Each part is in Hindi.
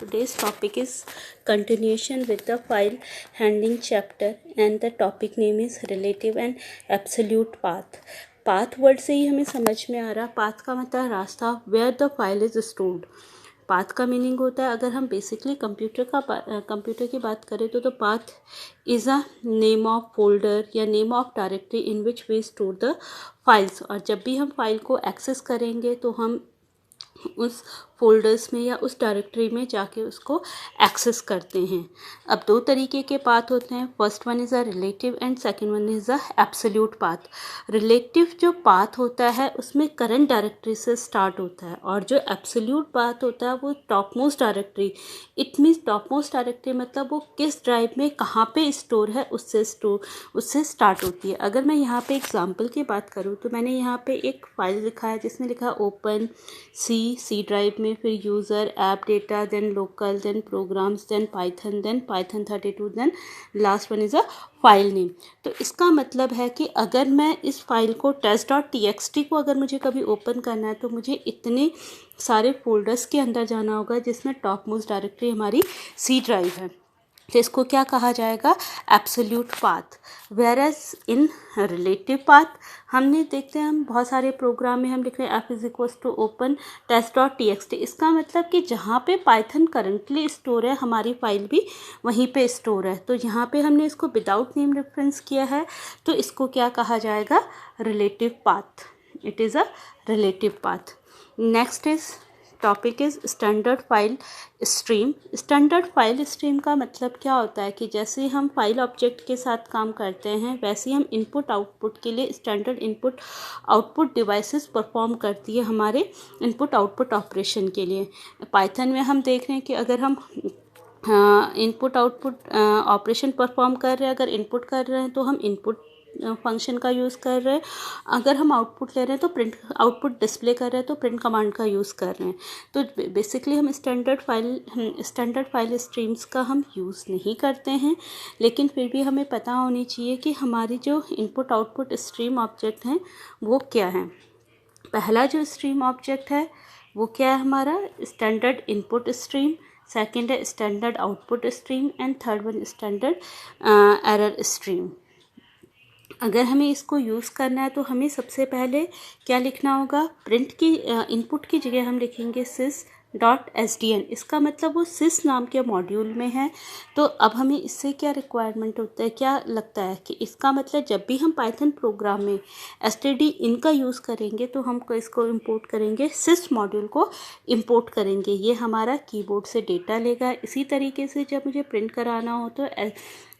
Today's topic is continuation with the file handling chapter and the topic name is relative and absolute path. Path word से ही हमें समझ में आ रहा, पाथ का मतलब रास्ता, where the file is stored. Path का मीनिंग होता है, अगर हम बेसिकली कंप्यूटर की बात करें तो path is a name of folder या name of directory in which we store the files. और जब भी हम फाइल को एक्सेस करेंगे तो हम उस फोल्डर्स में या उस डायरेक्टरी में जाके उसको एक्सेस करते हैं. अब दो तरीके के पाथ होते हैं. First one is a relative and second one is a absolute path. Relative जो पाथ होता है उसमें करंट डायरेक्टरी से स्टार्ट होता है, और जो एब्सोल्यूट पाथ होता है वो top most directory. It means top most directory मतलब वो किस ड्राइव में कहाँ पे स्टोर है उससे स्टार्ट होती है. अगर मैं यहाँ पे एग्जाम्पल की बात करूँ तो मैंने यहाँ पे एक फाइल लिखा है जिसमें लिखा ओपन सी ड्राइव में, फिर user, app data, then local, then programs, then Python 32, then last one is a file name. तो इसका मतलब है कि अगर मैं इस फाइल को test.txt को अगर मुझे कभी ओपन करना है तो मुझे इतने सारे फोल्डर्स के अंदर जाना होगा जिसमें टॉप मोस्ट डायरेक्टरी हमारी सी ड्राइव है. तो इसको क्या कहा जाएगा? Absolute path. Whereas in relative path हमने देखते हैं, हम बहुत सारे प्रोग्राम में हम लिख रहे हैं F is equals to open test.txt. इसका मतलब कि जहाँ पे पाइथन करंटली स्टोर है हमारी फाइल भी वहीं पे स्टोर है. तो यहाँ पे हमने इसको विदाउट नेम रेफरेंस किया है, तो इसको क्या कहा जाएगा? Relative path. It is a relative path. Next is topic is standard file stream. Standard file stream का मतलब क्या होता है कि जैसे हम फाइल ऑब्जेक्ट के साथ काम करते हैं वैसे ही हम इनपुट आउटपुट के लिए standard input output devices perform करती है हमारे इनपुट आउटपुट ऑपरेशन के लिए. पाइथन में हम देख रहे हैं कि अगर हम इनपुट आउटपुट ऑपरेशन परफॉर्म कर रहे हैं, अगर इनपुट कर रहे हैं तो हम इनपुट फंक्शन का यूज़ कर रहे हैं, अगर हम आउटपुट ले रहे हैं तो प्रिंट आउटपुट डिस्प्ले कर रहे हैं तो प्रिंट कमांड का यूज़ कर रहे हैं. तो बेसिकली हम स्टैंडर्ड फाइल स्ट्रीम्स का हम यूज़ नहीं करते हैं, लेकिन फिर भी हमें पता होनी चाहिए कि हमारी जो इनपुट आउटपुट स्ट्रीम ऑब्जेक्ट हैं वो क्या हैं. पहला जो स्ट्रीम ऑब्जेक्ट है वो क्या है हमारा? स्टैंडर्ड इनपुट स्ट्रीम, सेकेंड है standard output stream and third one standard error stream. अगर हमें इसको यूज़ करना है तो हमें सबसे पहले क्या लिखना होगा? प्रिंट की इनपुट की जगह हम लिखेंगे sys.sdn. इसका मतलब वो sys नाम के मॉड्यूल में है. तो अब हमें इससे क्या रिक्वायरमेंट होता है, क्या लगता है कि इसका मतलब जब भी हम पाइथन प्रोग्राम में stdin का यूज़ करेंगे तो हम इसको इंपोर्ट करेंगे, sys मॉड्यूल को इंपोर्ट करेंगे. ये हमारा कीबोर्ड से डेटा लेगा. इसी तरीके से जब मुझे प्रिंट कराना हो तो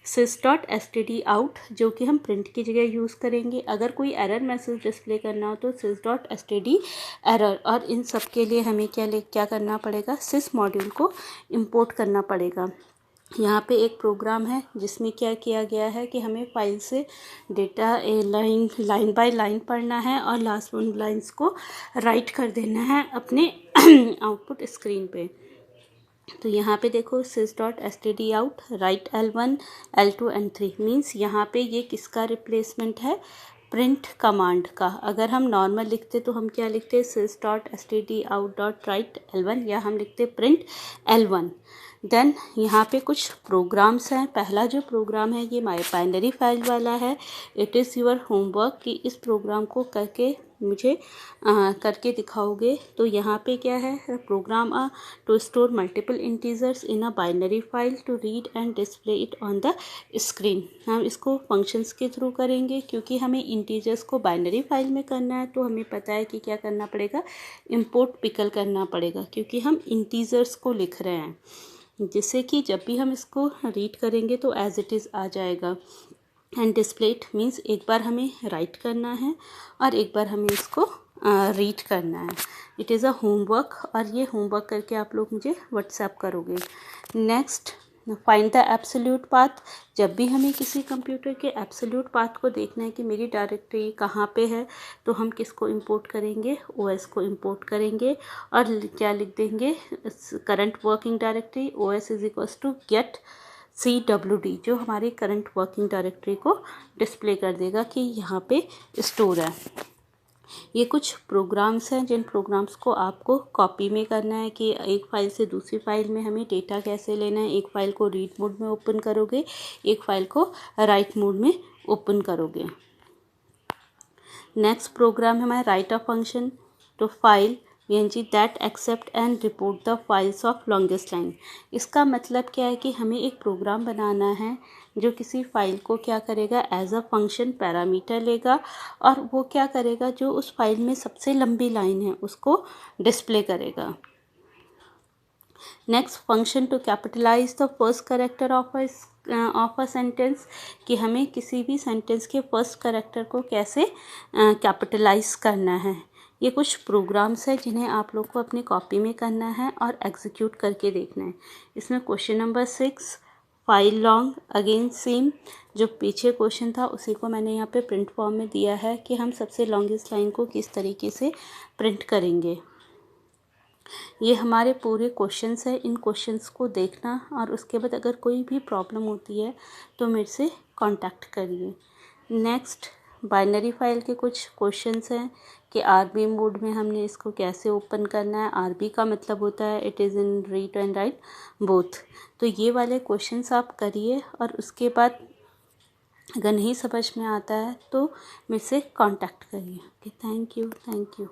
sys.stdout जो कि हम प्रिंट की जगह यूज़ करेंगे. अगर कोई एरर मैसेज डिस्प्ले करना हो तो sys.std एरर. और इन सब के लिए हमें क्या करना पड़ेगा? sys मॉड्यूल को इंपोर्ट करना पड़ेगा. यहाँ पे एक प्रोग्राम है जिसमें क्या किया गया है कि हमें फाइल से डेटा लाइन बाय लाइन पढ़ना है और लास्ट वन लाइन्स को राइट कर देना है अपने आउटपुट स्क्रीन पे. तो यहाँ पे देखो sys.stdout right L1, L2 and 3 means यहाँ पे ये किसका रिप्लेसमेंट है? प्रिंट कमांड का. अगर हम नॉर्मल लिखते तो हम क्या लिखते? sys.stdout.write L1 या हम लिखते प्रिंट L1. देन यहाँ पे कुछ प्रोग्राम्स हैं. पहला जो प्रोग्राम है ये माई बाइनरी फाइल वाला है. इट इज़ योर होमवर्क कि इस प्रोग्राम को करके मुझे करके दिखाओगे. तो यहाँ पे क्या है? Program to store multiple integers in a binary file to read and display it on the screen. हम इसको फंक्शंस के थ्रू करेंगे क्योंकि हमें इंटीजर्स को बाइनरी फाइल में करना है. तो हमें पता है कि क्या करना पड़ेगा? इंपोर्ट पिकल करना पड़ेगा क्योंकि हम इंटीजर्स को लिख रहे हैं, जिससे कि जब भी हम इसको रीड करेंगे तो एज इट इज़ आ जाएगा. एंड डिस्प्ले इट मीन्स एक बार हमें राइट करना है और एक बार हमें इसको रीड करना है. इट इज़ अ होमवर्क और ये होमवर्क करके आप लोग मुझे व्हाट्सएप करोगे. Next, find the absolute path. जब भी हमें किसी कंप्यूटर के एब्सोल्यूट पाथ को देखना है कि मेरी डायरेक्टरी कहाँ पे है तो हम किसको इंपोर्ट करेंगे? OS को इंपोर्ट करेंगे और क्या लिख देंगे? Current working directory OS is equals to get CWD जो हमारी करंट वर्किंग डायरेक्टरी को डिस्प्ले कर देगा कि यहाँ पे स्टोर है. ये कुछ प्रोग्राम्स हैं जिन प्रोग्राम्स को आपको कॉपी में करना है कि एक फ़ाइल से दूसरी फ़ाइल में हमें डेटा कैसे लेना है। एक फ़ाइल को रीड मोड में ओपन करोगे, एक फ़ाइल को राइट मोड में ओपन करोगे। नेक्स्ट प्रोग्राम है हमारा write a function to file png that accept and report the files of longest line. इसका मतलब क्या है कि हमें एक प्रोग्राम बनाना है जो किसी फाइल को क्या करेगा, एज अ फंक्शन पैरामीटर लेगा और वो क्या करेगा, जो उस फाइल में सबसे लंबी लाइन है उसको डिस्प्ले करेगा। Next function to capitalize the first character of a sentence, कि हमें किसी भी सेंटेंस के फर्स्ट कैरेक्टर को कैसे कैपिटलाइज करना है। ये कुछ प्रोग्राम्स हैं जिन्हें आप लोग को अपनी कॉपी में करना है और एग्जीक्यूट करके देखना है। इसमें question number 6 file long, again same जो पीछे क्वेश्चन था उसी को मैंने यहाँ पे प्रिंट फॉर्म में दिया है कि हम सबसे लॉन्गेस्ट लाइन को किस तरीके से प्रिंट करेंगे। ये हमारे पूरे क्वेश्चंस हैं। इन क्वेश्चंस को देखना और उसके बाद अगर कोई भी प्रॉब्लम होती है तो मेरे से कांटेक्ट करिए। नेक्स्ट बाइनरी फाइल के कुछ क्वेश्चंस हैं कि आरबी मोड में हमने इसको कैसे ओपन करना है। आरबी का मतलब होता है it is in read and right both. तो ये वाले क्वेश्चंस आप करिए और उसके बाद अगर नहीं समझ में आता है तो मेरे से कांटेक्ट करिए। Okay, thank you.